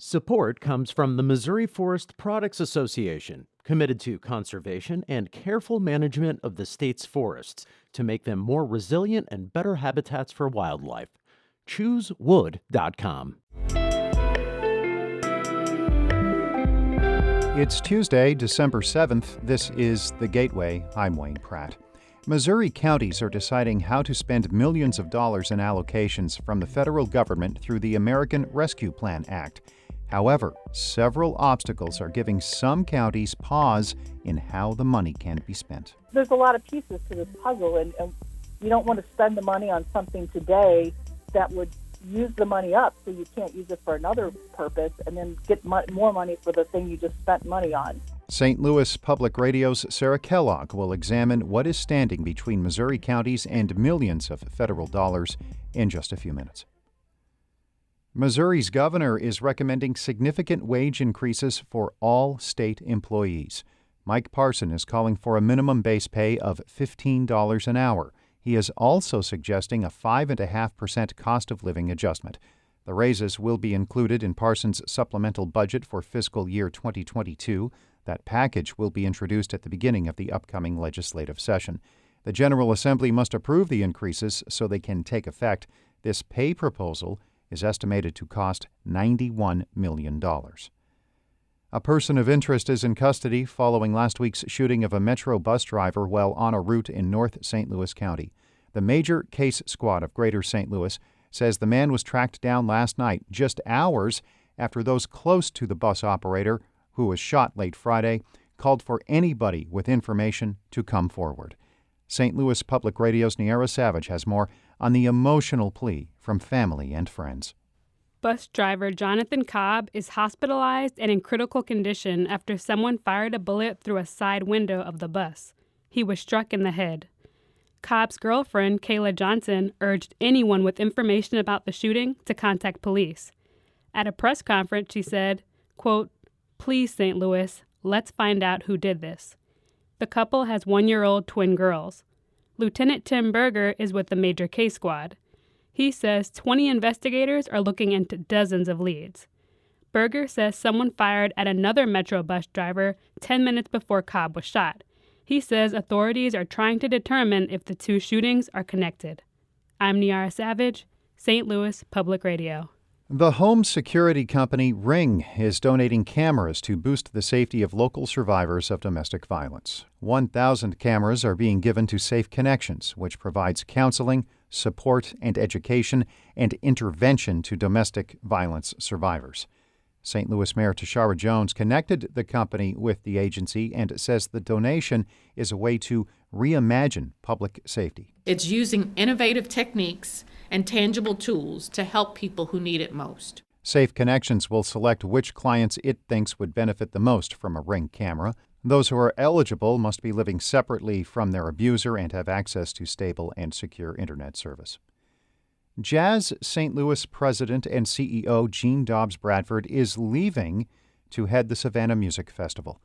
Support comes from the Missouri Forest Products Association, committed to conservation and careful management of the state's forests to make them more resilient and better habitats for wildlife. ChooseWood.com. It's Tuesday, December 7th. This is The Gateway. I'm Wayne Pratt. Missouri counties are deciding how to spend millions of dollars in allocations from the federal government through the American Rescue Plan Act. However, several obstacles are giving some counties pause in how the money can be spent. There's a lot of pieces to this puzzle, and you don't want to spend the money on something today that would use the money up so you can't use it for another purpose and then get more money for the thing you just spent money on. St. Louis Public Radio's Sarah Kellogg will examine what is standing between Missouri counties and millions of federal dollars in just a few minutes. Missouri's governor is recommending significant wage increases for all state employees. Mike Parson is calling for a minimum base pay of $15 an hour. He is also suggesting a 5.5% cost of living adjustment. The raises will be included in Parson's supplemental budget for fiscal year 2022. That package will be introduced at the beginning of the upcoming legislative session. The General Assembly must approve the increases so they can take effect. This pay proposal is estimated to cost $91 million. A person of interest is in custody following last week's shooting of a Metro bus driver while on a route in North St. Louis County. The Major Case Squad of Greater St. Louis says the man was tracked down last night, just hours after those close to the bus operator, who was shot late Friday, called for anybody with information to come forward. St. Louis Public Radio's Niara Savage has more on the emotional plea from family and friends. Bus driver Jonathan Cobb is hospitalized and in critical condition after someone fired a bullet through a side window of the bus. He was struck in the head. Cobb's girlfriend, Kayla Johnson, urged anyone with information about the shooting to contact police. At a press conference, she said, quote, "Please, St. Louis, let's find out who did this." The couple has 1-year-old twin girls. Lieutenant Tim Berger is with the Major Case Squad. He says 20 investigators are looking into dozens of leads. Berger says someone fired at another Metro bus driver 10 minutes before Cobb was shot. He says authorities are trying to determine if the two shootings are connected. I'm Niara Savage, St. Louis Public Radio. The home security company Ring is donating cameras to boost the safety of local survivors of domestic violence. 1,000 cameras are being given to Safe Connections, which provides counseling, support, and education and intervention to domestic violence survivors. St. Louis Mayor Tashara Jones connected the company with the agency and says the donation is a way to reimagine public safety. It's using innovative techniques and tangible tools to help people who need it most. Safe Connections will select which clients it thinks would benefit the most from a Ring camera. Those who are eligible must be living separately from their abuser and have access to stable and secure internet service. Jazz St. Louis president and CEO Gene Dobbs Bradford is leaving to head the Savannah Music Festival.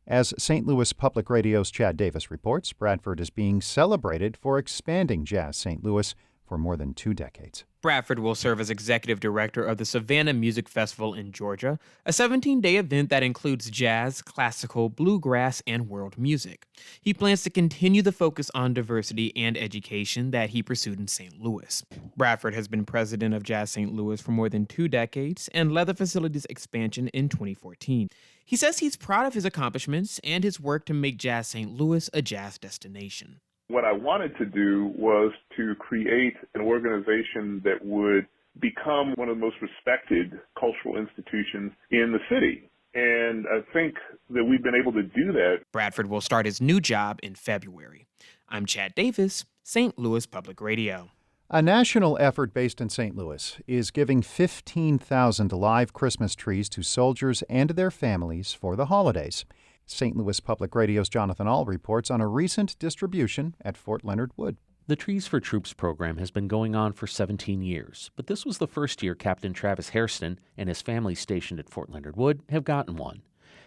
As St. Louis Public Radio's Chad Davis reports, Bradford is being celebrated for expanding Jazz St. Louis for more than 2 decades. Bradford will serve as executive director of the Savannah Music Festival in Georgia, a 17-day event that includes jazz, classical, bluegrass, and world music. He plans to continue the focus on diversity and education that he pursued in St. Louis. Bradford has been president of Jazz St. Louis for more than 2 decades and led the facility's expansion in 2014. He says he's proud of his accomplishments and his work to make Jazz St. Louis a jazz destination. What I wanted to do was to create an organization that would become one of the most respected cultural institutions in the city. And I think that we've been able to do that. Bradford will start his new job in February. I'm Chad Davis, St. Louis Public Radio. A national effort based in St. Louis is giving 15,000 live Christmas trees to soldiers and their families for the holidays. St. Louis Public Radio's Jonathan Ahl reports on a recent distribution at Fort Leonard Wood. The Trees for Troops program has been going on for 17 years, but this was the first year Captain Travis Hairston and his family stationed at Fort Leonard Wood have gotten one.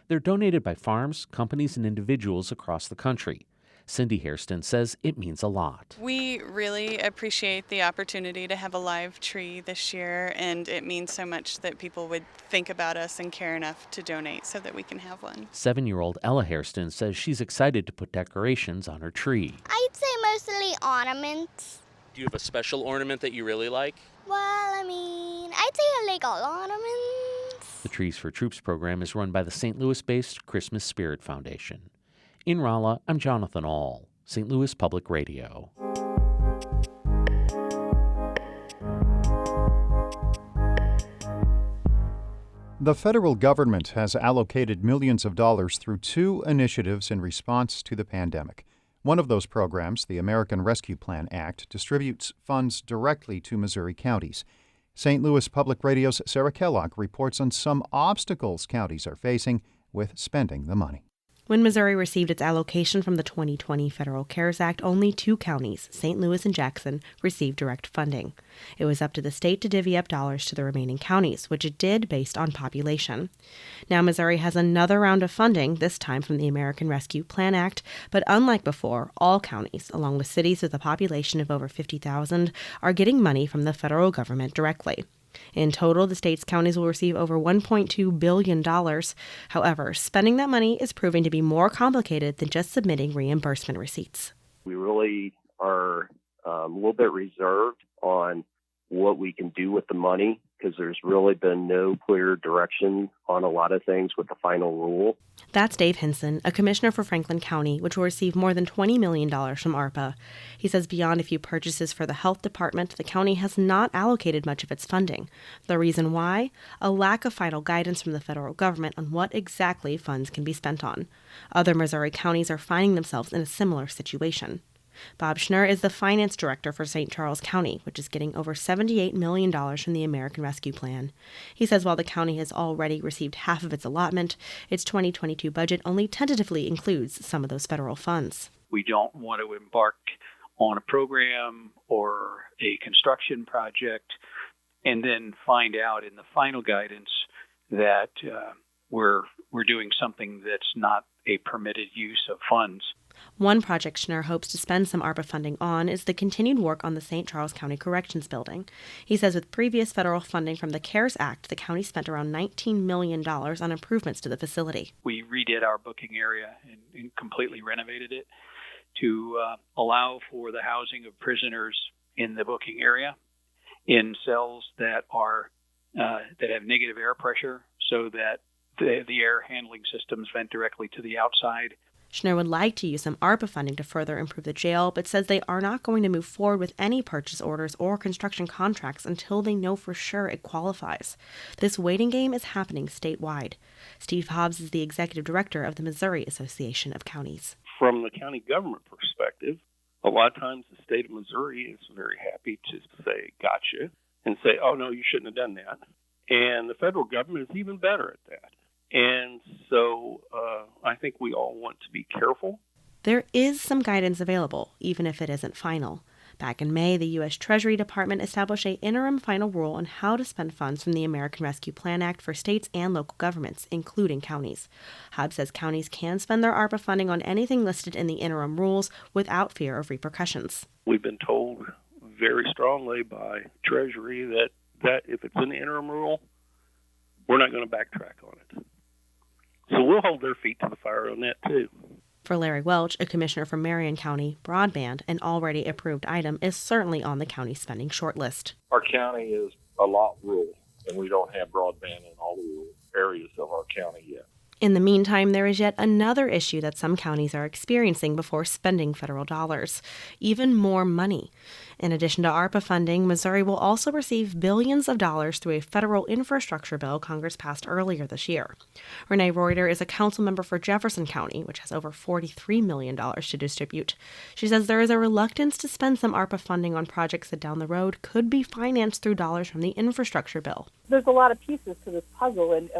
They're donated by farms, companies, and individuals across the country. Cindy Hairston says it means a lot. We really appreciate the opportunity to have a live tree this year, and it means so much that people would think about us and care enough to donate so that we can have one. 7-year-old Ella Hairston says she's excited to put decorations on her tree. I'd say mostly ornaments. Do you have a special ornament that you really like? Well, I'd say I like all ornaments. The Trees for Troops program is run by the St. Louis-based Christmas Spirit Foundation. In Rolla, I'm Jonathan Ahl, St. Louis Public Radio. The federal government has allocated millions of dollars through 2 initiatives in response to the pandemic. One of those programs, the American Rescue Plan Act, distributes funds directly to Missouri counties. St. Louis Public Radio's Sarah Kellogg reports on some obstacles counties are facing with spending the money. When Missouri received its allocation from the 2020 Federal CARES Act, only 2 counties, St. Louis and Jackson, received direct funding. It was up to the state to divvy up dollars to the remaining counties, which it did based on population. Now Missouri has another round of funding, this time from the American Rescue Plan Act, but unlike before, all counties, along with cities with a population of over 50,000, are getting money from the federal government directly. In total, the state's counties will receive over $1.2 billion. However, spending that money is proving to be more complicated than just submitting reimbursement receipts. We really are a little bit reserved on what we can do with the money because there's really been no clear direction on a lot of things with the final rule. That's Dave Hinson, a commissioner for Franklin County, which will receive more than $20 million from ARPA. He says beyond a few purchases for the health department, the county has not allocated much of its funding. The reason why? A lack of final guidance from the federal government on what exactly funds can be spent on. Other Missouri counties are finding themselves in a similar situation. Bob Schnurr is the finance director for St. Charles County, which is getting over $78 million from the American Rescue Plan. He says while the county has already received half of its allotment, its 2022 budget only tentatively includes some of those federal funds. We don't want to embark on a program or a construction project and then find out in the final guidance that we're doing something that's not a permitted use of funds. One project Schnurr hopes to spend some ARPA funding on is the continued work on the St. Charles County Corrections Building. He says with previous federal funding from the CARES Act, the county spent around $19 million on improvements to the facility. We redid our booking area and completely renovated it to allow for the housing of prisoners in the booking area in cells that have negative air pressure so that the air handling systems vent directly to the outside. Schnurr would like to use some ARPA funding to further improve the jail, but says they are not going to move forward with any purchase orders or construction contracts until they know for sure it qualifies. This waiting game is happening statewide. Steve Hobbs is the executive director of the Missouri Association of Counties. From the county government perspective, a lot of times the state of Missouri is very happy to say, gotcha, and say, oh, no, you shouldn't have done that. And the federal government is even better at that. And so I think we all want to be careful. There is some guidance available, even if it isn't final. Back in May, the U.S. Treasury Department established an interim final rule on how to spend funds from the American Rescue Plan Act for states and local governments, including counties. Hobbs says counties can spend their ARPA funding on anything listed in the interim rules without fear of repercussions. We've been told very strongly by Treasury that if it's in the interim rule, we're not going to backtrack on it. So we'll hold their feet to the fire on that, too. For Larry Welch, a commissioner from Marion County, broadband, an already approved item, is certainly on the county's spending shortlist. Our county is a lot rural, and we don't have broadband in all the rural areas of our county yet. In the meantime, there is yet another issue that some counties are experiencing before spending federal dollars: even more money. In addition to ARPA funding, Missouri will also receive billions of dollars through a federal infrastructure bill Congress passed earlier this year. Renee Reuter is a council member for Jefferson County, which has over $43 million to distribute. She says there is a reluctance to spend some ARPA funding on projects that down the road could be financed through dollars from the infrastructure bill. There's a lot of pieces to this puzzle, and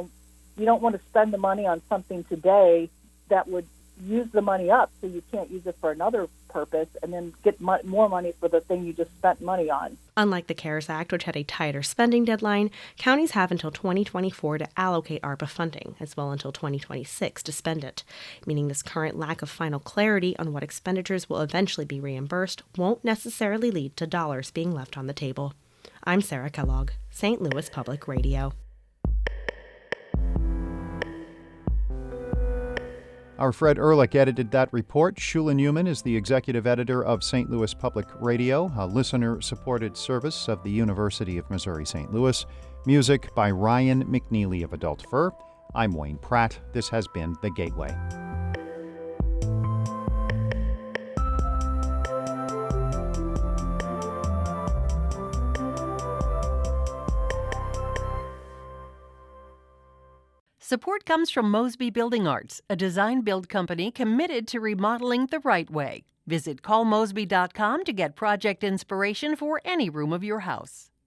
you don't want to spend the money on something today that would use the money up so you can't use it for another purpose and then get more money for the thing you just spent money on. Unlike the CARES Act, which had a tighter spending deadline, counties have until 2024 to allocate ARPA funding, as well until 2026 to spend it, meaning this current lack of final clarity on what expenditures will eventually be reimbursed won't necessarily lead to dollars being left on the table. I'm Sarah Kellogg, St. Louis Public Radio. Our Fred Ehrlich edited that report. Shula Newman is the executive editor of St. Louis Public Radio, a listener-supported service of the University of Missouri-St. Louis. Music by Ryan McNeely of Adult Fur. I'm Wayne Pratt. This has been The Gateway. Support comes from Mosby Building Arts, a design-build company committed to remodeling the right way. Visit callmosby.com to get project inspiration for any room of your house.